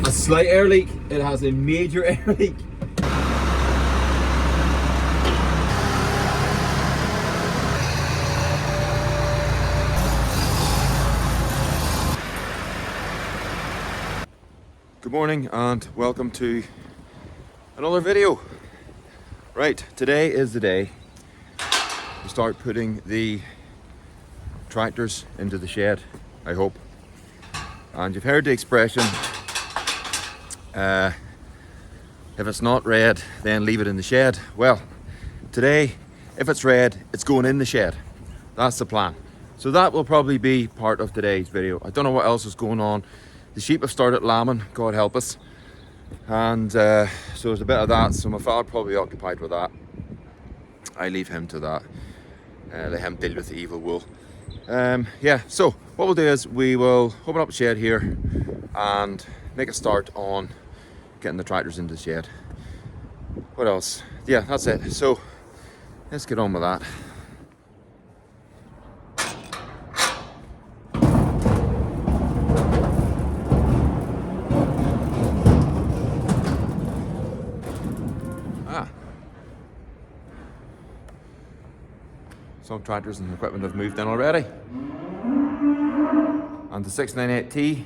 a slight air leak, it has a major air leak. Good morning and welcome to another video. Right, today is the day to start putting the tractors into the shed, I hope. And you've heard the expression, if it's not red, then leave it in the shed. Well, today, if it's red, it's going in the shed. That's the plan. So that will probably be part of today's video. I don't know what else is going on. The sheep have started lambing, God help us. And so there's a bit of that, so my father probably occupied with that. I leave him to that. Let him deal with the evil wool. Yeah, so what we'll do is we will open up the shed here and make a start on getting the tractors into the shed. What else? Yeah, that's it. So let's get on with that. Some tractors and equipment have moved in already. And the 698T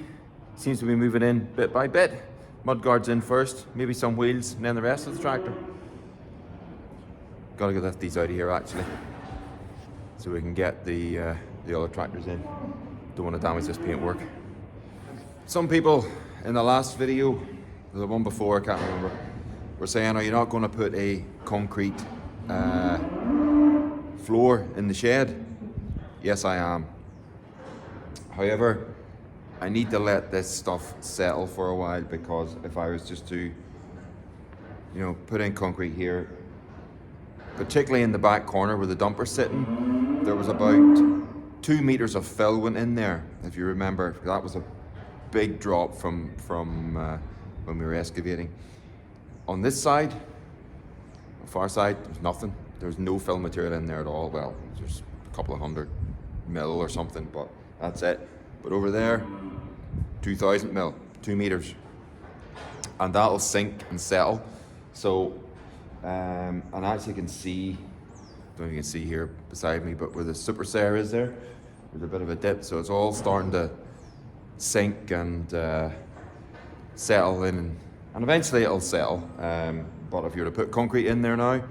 seems to be moving in bit by bit. Mudguards in first, maybe some wheels, and then the rest of the tractor. Gotta get these out of here actually, so we can get the other tractors in. Don't want to damage this paintwork. Some people in the last video, the one before, I can't remember, were saying, are you not going to put a concrete floor in the shed? Yes, I am. However, I need to let this stuff settle for a while, because if I was just to, put in concrete here, particularly in the back corner where the dumper's sitting, there was about 2 meters of fill went in there, if you remember. That was a big drop from when we were excavating. On this side, the far side, there's nothing. There's no fill material in there at all. Well, there's a couple of 100 mil or something, but that's it. But over there, 2,000 mil, 2 meters. And that'll sink and settle. So, and as you can see, I don't know if you can see here beside me, but where the super serre is there's a bit of a dip. So it's all starting to sink and settle in. And eventually it'll settle. But if you were to put concrete in there now,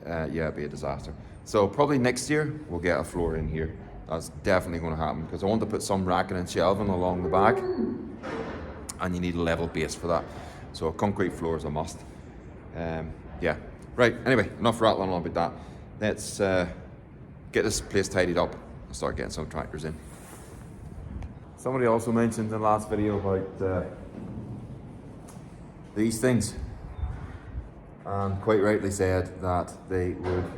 yeah, it'd be a disaster. So probably next year we'll get a floor in here. That's definitely going to happen, because I want to put some racking and shelving along the back, and you need a level base for that. So a concrete floor is a must. Yeah, right. Anyway, enough rattling on about that. Let's get this place tidied up and start getting some tractors in. Somebody also mentioned in the last video about these things, and quite rightly said that they would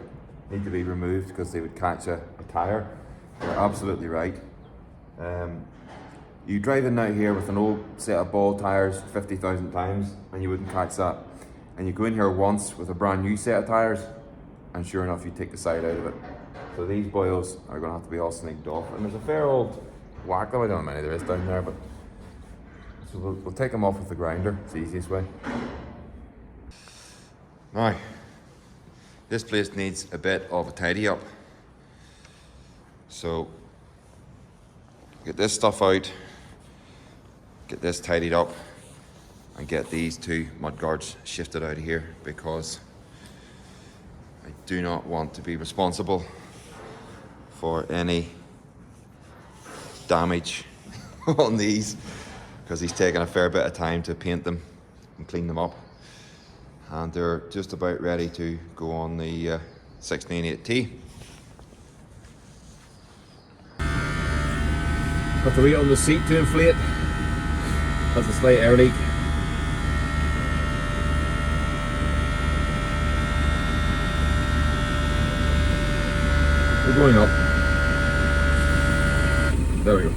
need to be removed because they would catch a tyre. They're absolutely right. You drive in out here with an old set of ball tyres 50,000 times and you wouldn't catch that. And you go in here once with a brand new set of tyres, and sure enough you take the side out of it. So these boils are going to have to be all snaked off. And there's a fair old whack, I don't know how many there is down there, but so we'll take them off with the grinder. It's the easiest way. Now, this place needs a bit of a tidy up. So, get this stuff out, get this tidied up, and get these two mudguards shifted out of here, because I do not want to be responsible for any damage on these, because he's taken a fair bit of time to paint them and clean them up. And they're just about ready to go on the 698T. Have to wait on the seat to inflate. Has a slight air leak. We're going up. There we go.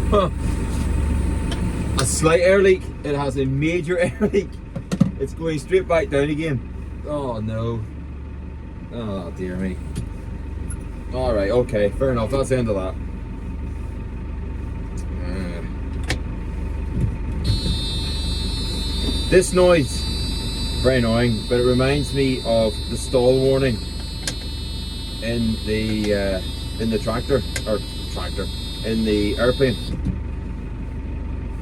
Huh. A slight air leak. It has a major air leak. It's going straight back down again. Oh no. Oh dear me. Alright, okay, fair enough. That's the end of that. This noise, very annoying, but it reminds me of the stall warning in the tractor, in the airplane.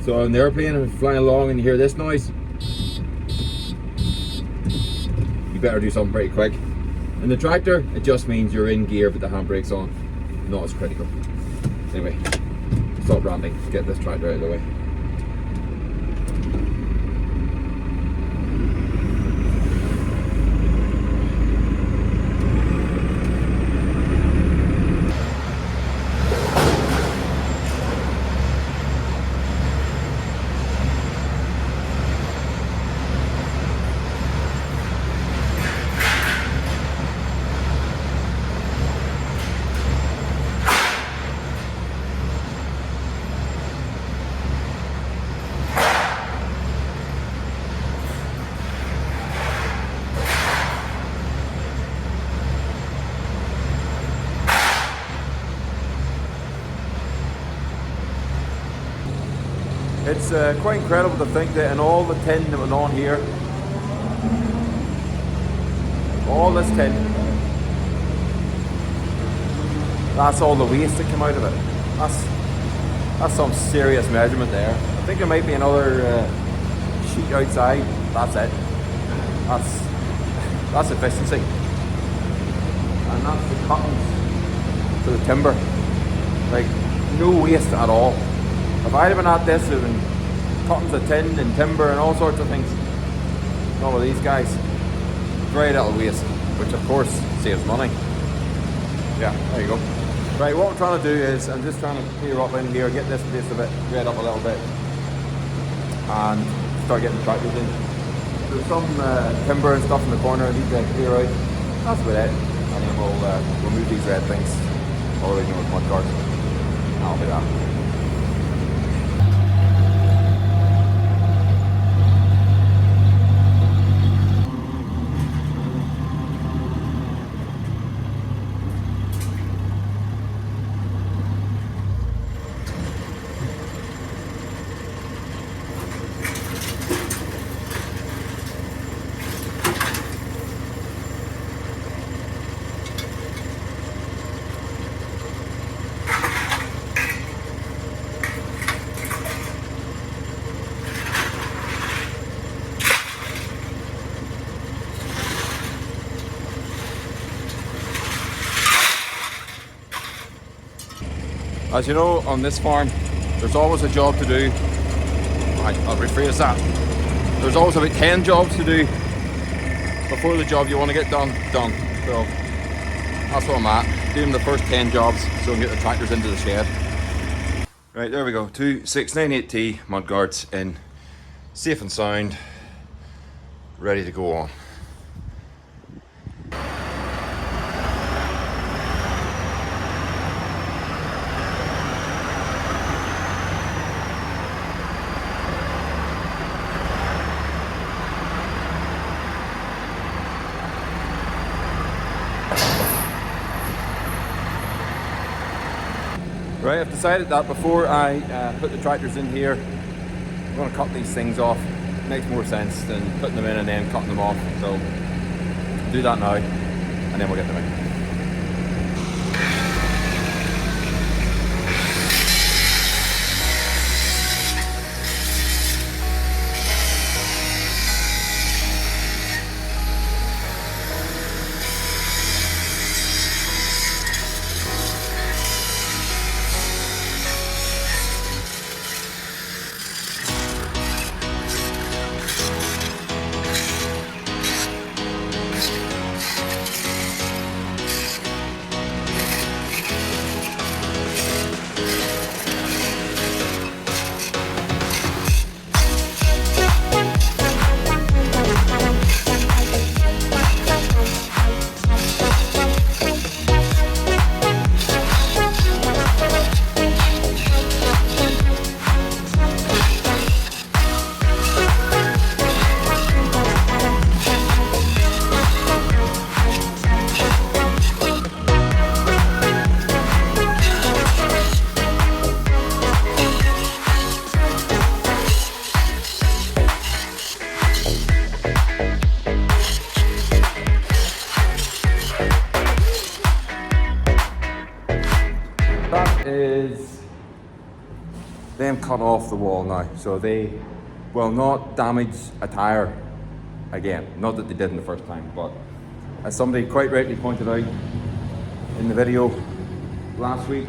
So in the airplane, if you're flying along and you hear this noise, you better do something pretty quick. In the tractor, it just means you're in gear but the handbrake's on. Not as critical. Anyway, stop ranting, get this tractor out of the way. It's quite incredible to think that in all the tin that went on here, all this tin, that's all the waste that came out of it. That's some serious measurement there. I think there might be another sheet outside. That's it. That's efficiency. And that's the cuttings to the timber. Like, no waste at all. If I'd have been at this, it would have been cuttings of tin and timber and all sorts of things. Not with these guys. Very little waste, which of course saves money. Yeah, there you go. Right, what I'm trying to do is, I'm just trying to clear up in here, get this place a bit read up a little bit, and start getting the tractors in. There's some timber and stuff in the corner I need to clear out. That's about it. And then we'll remove these red things, or with mud guards. That'll be that. As you know, on this farm, there's always a job to do. I'll rephrase that. There's always about 10 jobs to do before the job you want to get done. So that's what I'm at, doing the first 10 jobs so I can get the tractors into the shed. Right, there we go. 2 698T mudguards in, safe and sound, ready to go on. Right, I've decided that before I put the tractors in here, I'm going to cut these things off. It makes more sense than putting them in and then cutting them off. So do that now, and then we'll get them in. that is them cut off the wall now, so they will not damage a tyre again. Not that they didn't the first time, but as somebody quite rightly pointed out in the video last week,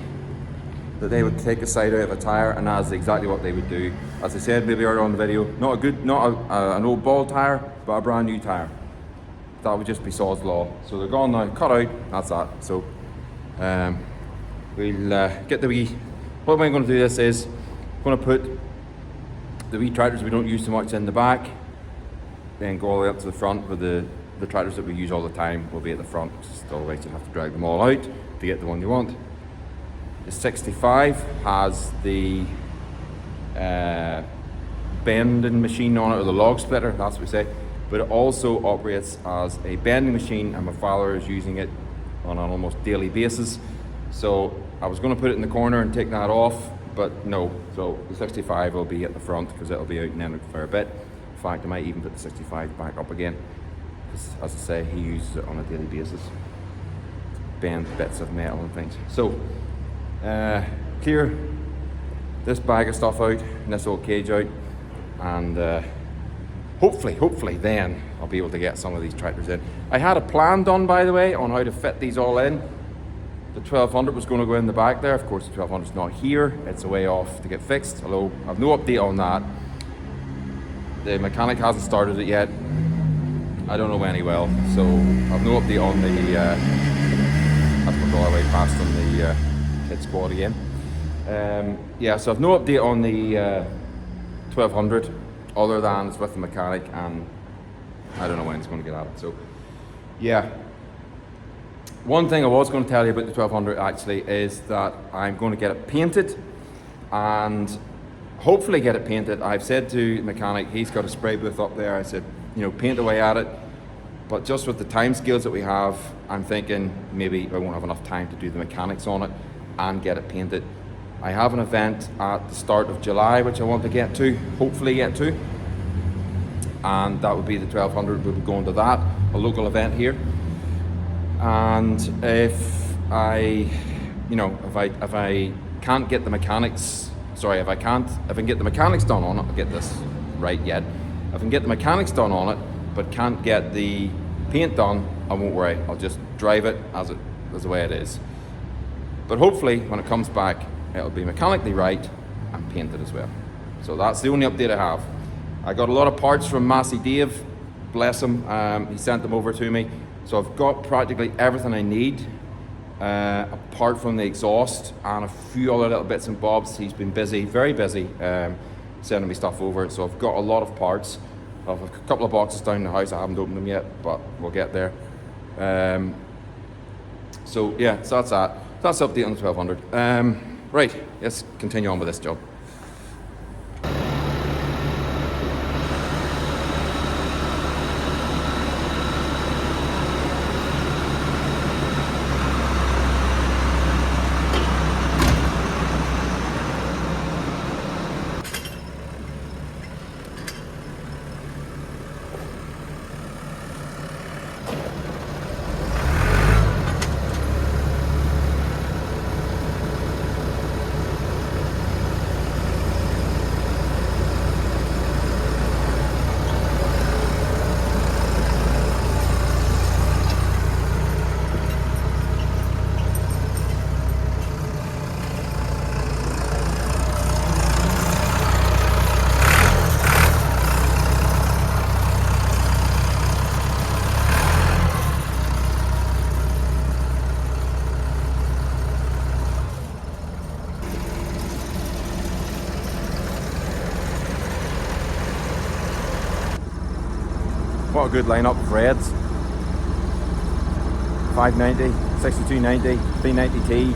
that they would take a side out of a tyre, and that's exactly what they would do. As I said maybe earlier on the video, not an old bald tyre, but a brand new tyre. That would just be Sod's Law. So they're gone now, cut out, that's that. So we'll get the wee, what I'm going to do this is, I'm going to put the wee tractors we don't use too much in the back, then go all the way up to the front where the tractors that we use all the time will be at the front. Otherwise you'll have to drag them all out to get the one you want. The 65 has the bending machine on it, or the log splitter, that's what we say, but it also operates as a bending machine, and my father is using it on an almost daily basis. So I was going to put it in the corner and take that off, but no. So the 65 will be at the front because it'll be out and in for a bit. In fact, I might even put the 65 back up again, because as I say, he uses it on a daily basis. Bend bits of metal and things. So clear this bag of stuff out and this old cage out, and hopefully then I'll be able to get some of these tractors in. I had a plan done, by the way, on how to fit these all in. The 1200 was going to go in the back there. Of course the 1200 is not here, it's a way off to get fixed, although I've no update on that. The mechanic hasn't started it yet. I don't know when he will, so I've no update on the that's going to go all the way past on the Kid Squad again. Yeah, so I've no update on the 1200 other than it's with the mechanic, and I don't know when he's going to get at it. So yeah, one thing I was going to tell you about the 1200 actually is that I'm going to get it painted and hopefully get it painted. I've said to the mechanic, he's got a spray booth up there, I said, you know, paint away at it, but just with the time scales that we have, I'm thinking maybe I won't have enough time to do the mechanics on it and get it painted. I have an event at the start of July which I want to get to, hopefully get to, and that would be the 1200. We'll be going to that, a local event here, and if I can't get the mechanics, if I can get the mechanics done on it, I'll get this right yet. If I can get the mechanics done on it, but can't get the paint done, I won't worry. I'll just drive it as the way it is. But hopefully, when it comes back, it'll be mechanically right and painted as well. So that's the only update I have. I got a lot of parts from Massey Dave, bless him. He sent them over to me. So I've got practically everything I need, apart from the exhaust and a few other little bits and bobs. He's been busy, very busy, sending me stuff over. So I've got a lot of parts. I've a couple of boxes down in the house. I haven't opened them yet, but we'll get there. So yeah, so that's that. That's the update on the 1200. Right, let's continue on with this job. What a good lineup of reds. 590, 6290, 390T,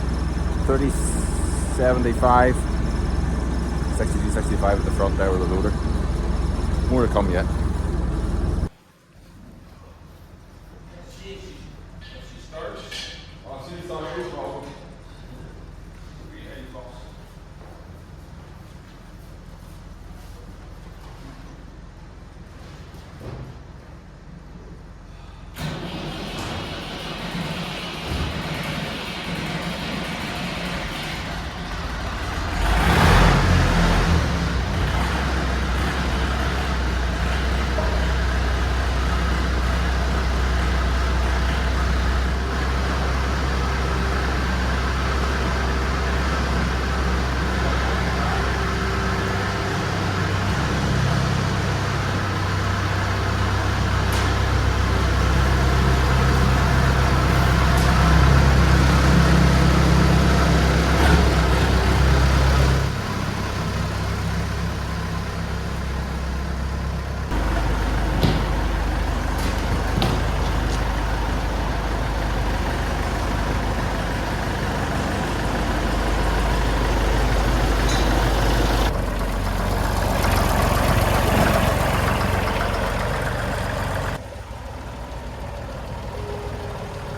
3075, 6265 at the front there with the loader. More to come yet.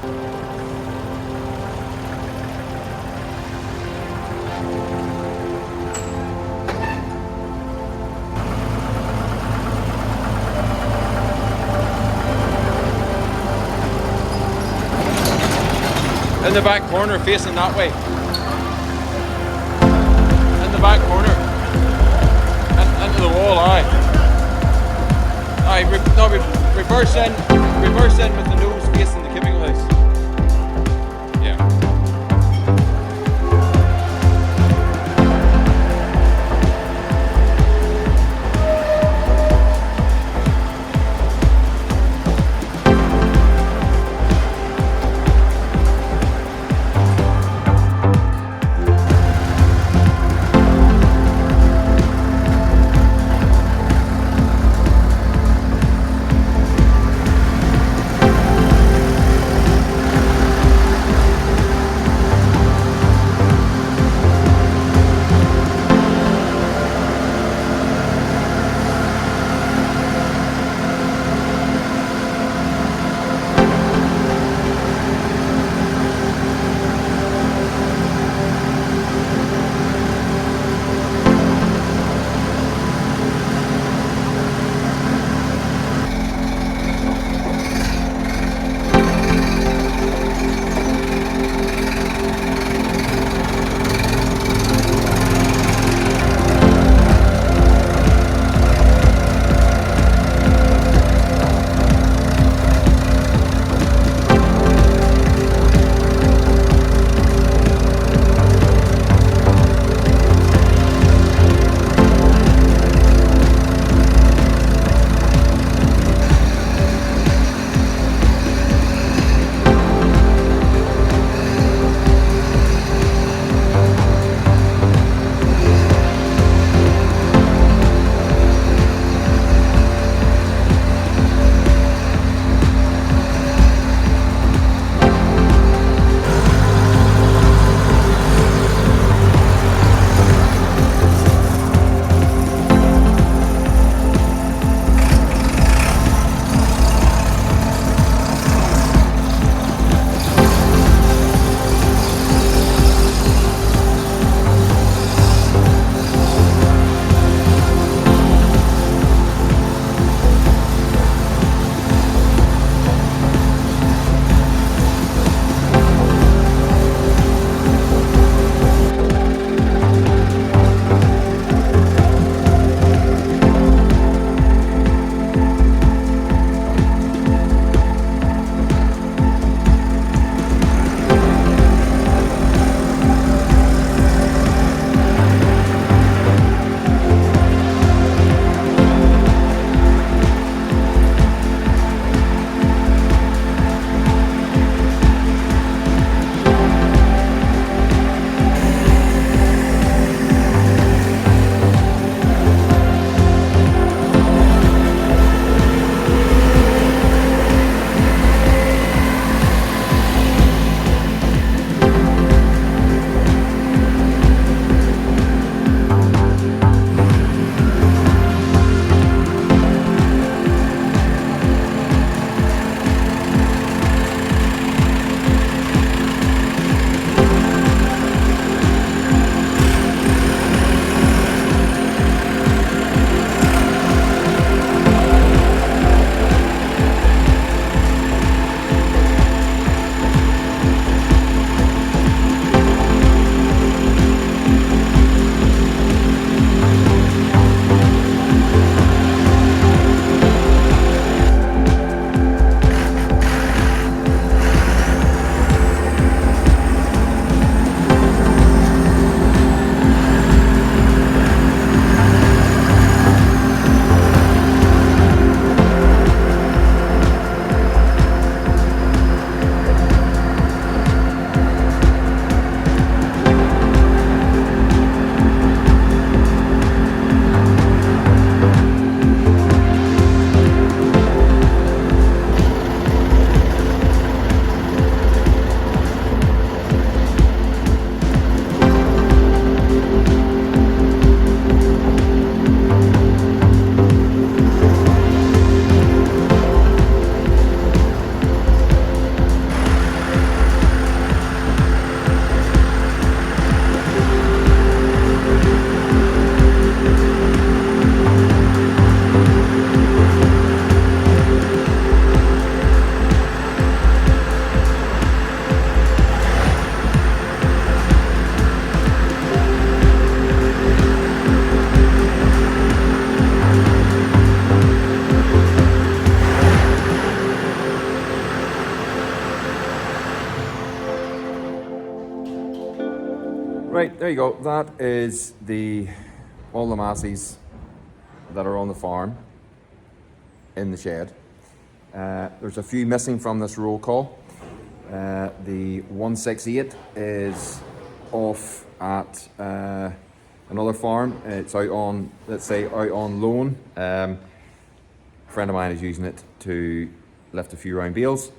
In the back corner, facing that way. In the back corner. Into the wall, aye. Aye, reverse in with the nose facing the cubicle house. Yeah. Right, there you go. That is all the Massies that are on the farm in the shed. There's a few missing from this roll call. The 168 is off at another farm. It's out on, let's say, out on loan. A friend of mine is using it to lift a few round bales,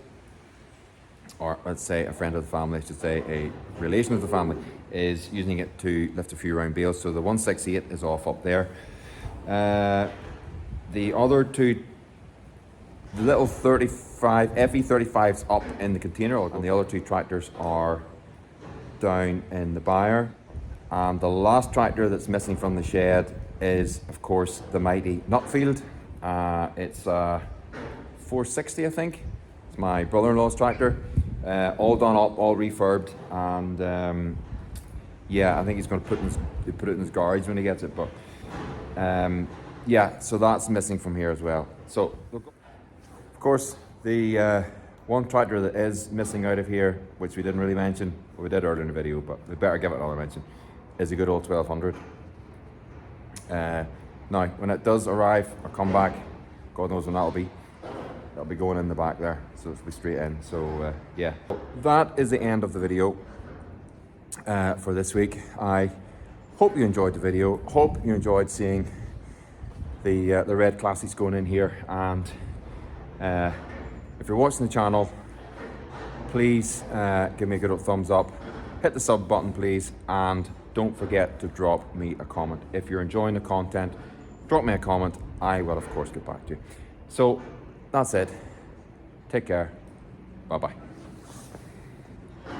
or let's say a friend of the family, I should say a relation of the family, is using it to lift a few round bales. So the 168 is off up there. The other two, the little 35 FE35's up in the container, and the other two tractors are down in the byre. And the last tractor that's missing from the shed is, of course, the mighty Nutfield. It's 460, I think. It's my brother-in-law's tractor. All done up, all refurbed, and yeah, I think he's going to put it in his garage when he gets it. But yeah, so that's missing from here as well. So, of course, the one tractor that is missing out of here, which we didn't really mention, well, we did earlier in the video, but we better give it another mention, is a good old 1200. Now, when it does arrive or come back, God knows when that'll be. That'll be going in the back there, so it'll be straight in. So yeah, that is the end of the video for this week. I hope you enjoyed the video. Hope you enjoyed seeing the red classics going in here. And if you're watching the channel, please give me a good old thumbs up. Hit the sub button, please, and don't forget to drop me a comment. If you're enjoying the content, drop me a comment. I will, of course, get back to you. So that's it. Take care. Bye-bye.